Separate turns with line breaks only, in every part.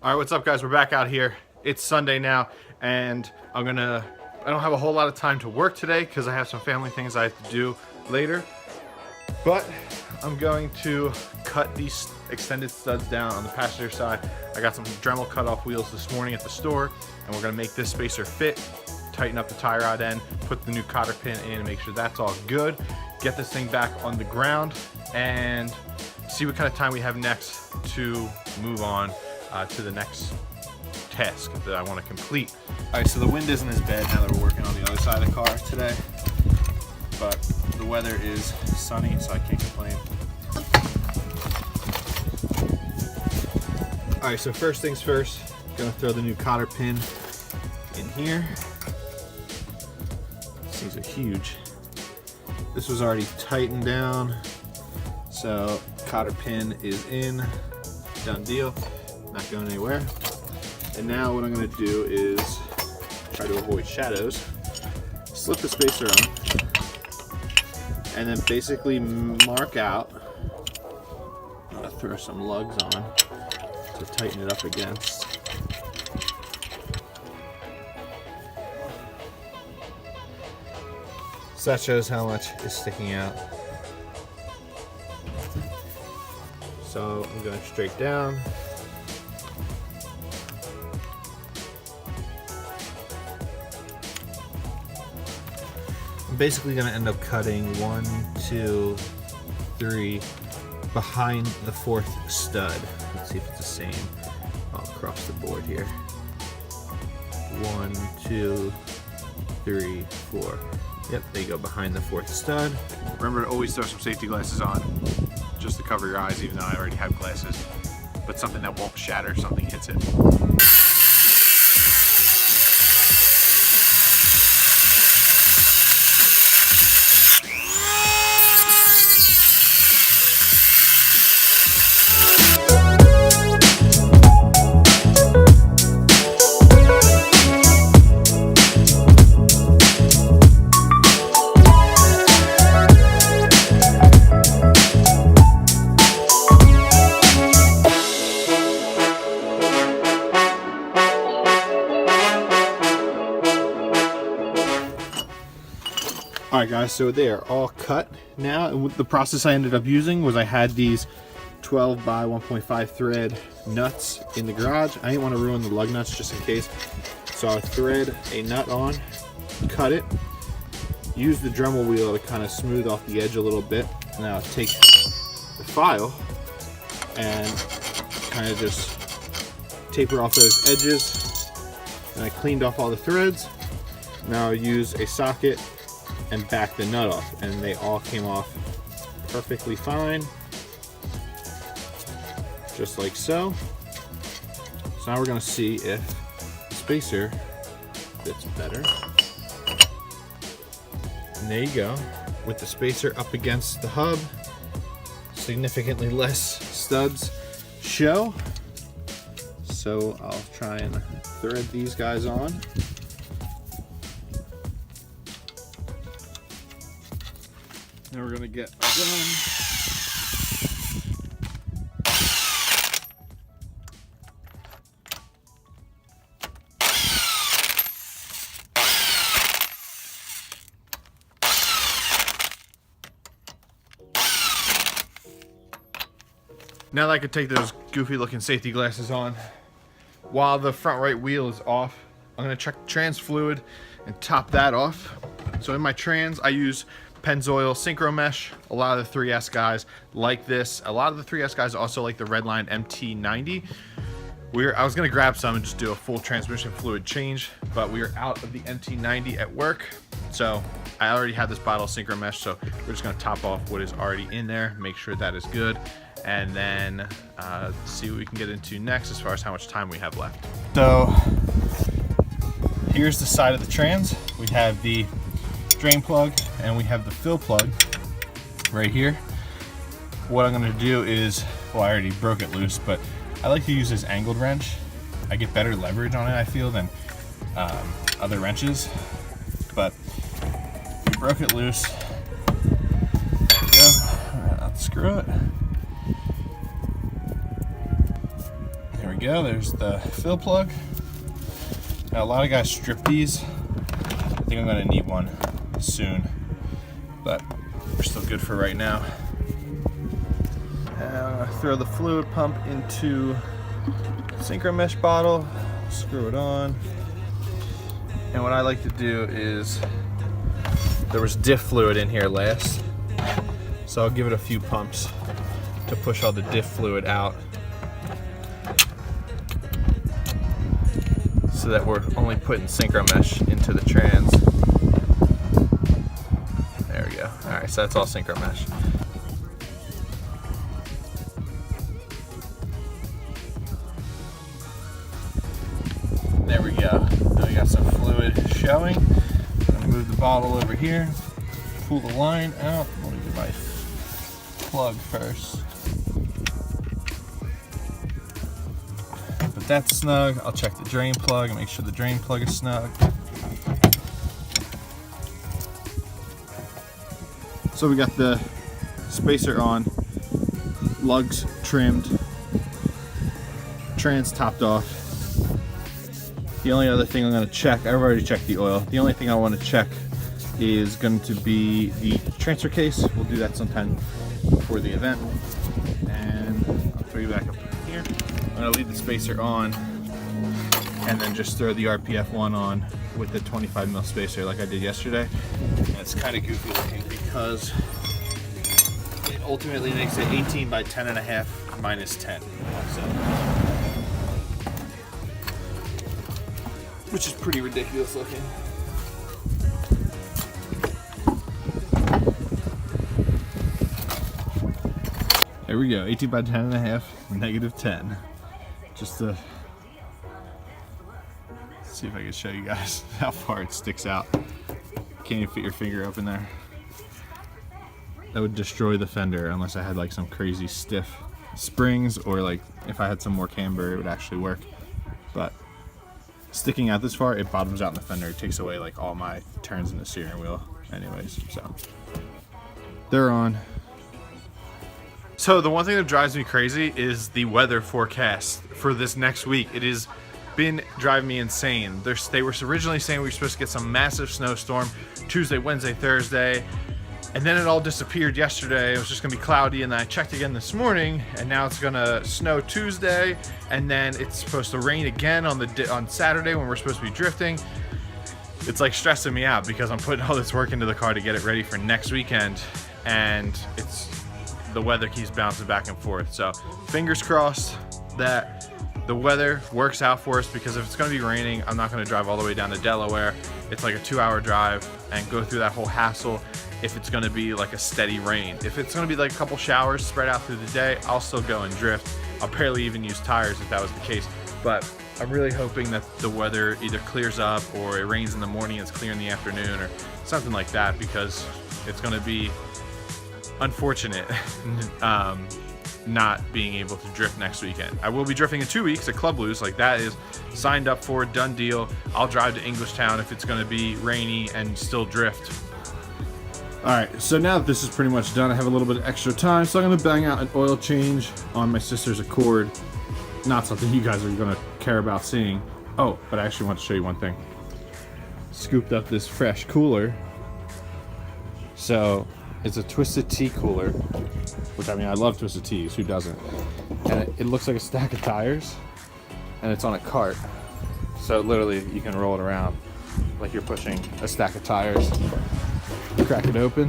All right, what's up guys? We're back out here. It's Sunday now, and I don't have a whole lot of time to work today because I have some family things I have to do later. But I'm going to cut these extended studs down on the passenger side. I got some Dremel cut-off wheels this morning at the store, and we're gonna make this spacer fit, tighten up the tie rod end, put the new cotter pin in, make sure that's all good, get this thing back on the ground, and see what kind of time we have next to move on to the next task that I want to complete. All right, so the wind isn't as bad now that we're working on the other side of the car today, but the weather is sunny, so I can't complain. All right, so first things first, gonna throw the new cotter pin in here. These are huge. This was already tightened down, so cotter pin is in, done deal, not going anywhere. And now what I'm going to do is try to avoid shadows, slip the spacer on, and then basically mark out. I'm going to throw some lugs on to tighten it up against. So that shows how much is sticking out. So I'm going straight down. I'm basically going to end up cutting 1, 2, 3 behind the 4th stud. Let's see if it's the same all across the board here. 1, 2, 3, 4. Yep, there you go, behind the 4th stud. Remember to always throw some safety glasses on, just to cover your eyes, even though I already have glasses. But something that won't shatter if something hits it. Alright guys, so they are all cut now, and the process I ended up using was I had these 12 by 1.5 thread nuts in the garage. I didn't want to ruin the lug nuts just in case, so I thread a nut on, cut it, use the Dremel wheel to kind of smooth off the edge a little bit. Now I'll take the file and kind of just taper off those edges, and I cleaned off all the threads. Now I'll use a socket and back the nut off, and they all came off perfectly fine, just like so. So now we're going to see if the spacer fits better. And there you go, with the spacer up against the hub, significantly less studs show. So I'll try and thread these guys on. Now we're gonna get our gun. Now that I could take those goofy looking safety glasses on, while the front right wheel is off, I'm gonna check the trans fluid and top that off. So in my trans, I use Pennzoil Synchro Mesh. A lot of the 3S guys like this. A lot of the 3S guys also like the Redline MT90. I was gonna grab some and just do a full transmission fluid change, but we are out of the MT90 at work. So I already have this bottle of Synchro Mesh, so we're just gonna top off what is already in there, make sure that is good, and then see what we can get into next as far as how much time we have left. So here's the side of the trans. We have the drain plug and we have the fill plug right here. What I'm going to do is, well, I already broke it loose, but I like to use this angled wrench. I get better leverage on it, I feel, than other wrenches. But we broke it loose. There we go. Unscrew it. There we go, there's the fill plug. Now a lot of guys strip these. I think I'm gonna need one soon, but we're still good for right now. And I'm gonna throw the fluid pump into the synchro mesh bottle, screw it on. And what I like to do is, there was diff fluid in here last, so I'll give it a few pumps to push all the diff fluid out, so that we're only putting synchro mesh into the trans. There we go. All right, so that's all synchro mesh. There we go. Now we got some fluid showing. I'm gonna move the bottle over here, pull the line out. Let me do my plug first. But that's snug. I'll check the drain plug and make sure the drain plug is snug. So we got the spacer on, lugs trimmed, trans topped off. The only other thing I'm going to check, I've already checked the oil. The only thing I want to check is going to be the transfer case. We'll do that sometime before the event. And I'll throw you back up here. I'm going to leave the spacer on and then just throw the RPF one on with the 25mm spacer like I did yesterday. And it's kind of goofy looking because it ultimately makes it 18 by 10.5 minus 10. So, which is pretty ridiculous looking. There we go, 18 by 10.5, negative 10. Just to see if I can show you guys how far it sticks out. Can't even fit your finger up in there. That would destroy the fender unless I had like some crazy stiff springs, or like if I had some more camber, it would actually work. But sticking out this far, it bottoms out in the fender. It takes away like all my turns in the steering wheel anyways. So they're on. So the one thing that drives me crazy is the weather forecast for this next week. It has been driving me insane. They were originally saying we were supposed to get some massive snowstorm Tuesday, Wednesday, Thursday, and then it all disappeared yesterday. It was just gonna be cloudy, and then I checked again this morning, and now it's gonna snow Tuesday, and then it's supposed to rain again on Saturday when we're supposed to be drifting. It's like stressing me out because I'm putting all this work into the car to get it ready for next weekend, and the weather keeps bouncing back and forth. So fingers crossed that the weather works out for us, because if it's gonna be raining, I'm not gonna drive all the way down to Delaware. It's like a 2-hour drive and go through that whole hassle if it's gonna be like a steady rain. If it's gonna be like a couple showers spread out through the day, I'll still go and drift. I'll barely even use tires if that was the case. But I'm really hoping that the weather either clears up, or it rains in the morning, it's clear in the afternoon, or something like that, because it's gonna be unfortunate not being able to drift next weekend. I will be drifting in 2 weeks at Club Loose. Like, that is signed up for, done deal. I'll drive to Englishtown if it's going to be rainy and still drift. Alright, so now that this is pretty much done, I have a little bit of extra time, so I'm going to bang out an oil change on my sister's Accord. Not something you guys are going to care about seeing. Oh, but I actually want to show you one thing. Scooped up this fresh cooler. So it's a Twisted Tea cooler, which, I mean, I love Twisted Teas, who doesn't? And it looks like a stack of tires, and it's on a cart. So literally you can roll it around like you're pushing a stack of tires. Crack it open.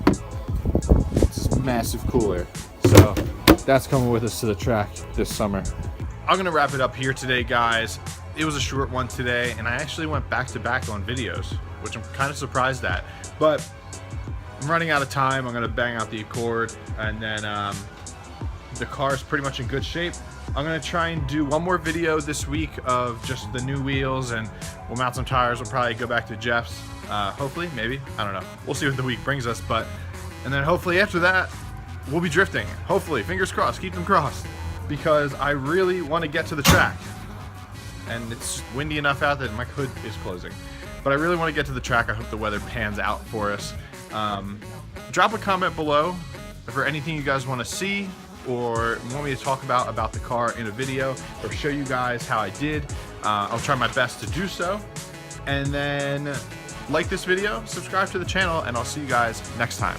It's this massive cooler. So that's coming with us to the track this summer. I'm gonna wrap it up here today, guys. It was a short one today, and I actually went back to back on videos, which I'm kind of surprised at. But I'm running out of time. I'm gonna bang out the Accord, and then the car is pretty much in good shape. I'm gonna try and do one more video this week of just the new wheels, and we'll mount some tires. We'll probably go back to Jeff's, hopefully, maybe, I don't know. We'll see what the week brings us, and then hopefully after that, we'll be drifting. Hopefully, fingers crossed, keep them crossed, because I really want to get to the track. And it's windy enough out that my hood is closing. But I really want to get to the track. I hope the weather pans out for us. Drop a comment below for anything you guys want to see, or want me to talk about the car in a video or show you guys how I did, I'll try my best to do so. And then like this video, subscribe to the channel, and I'll see you guys next time.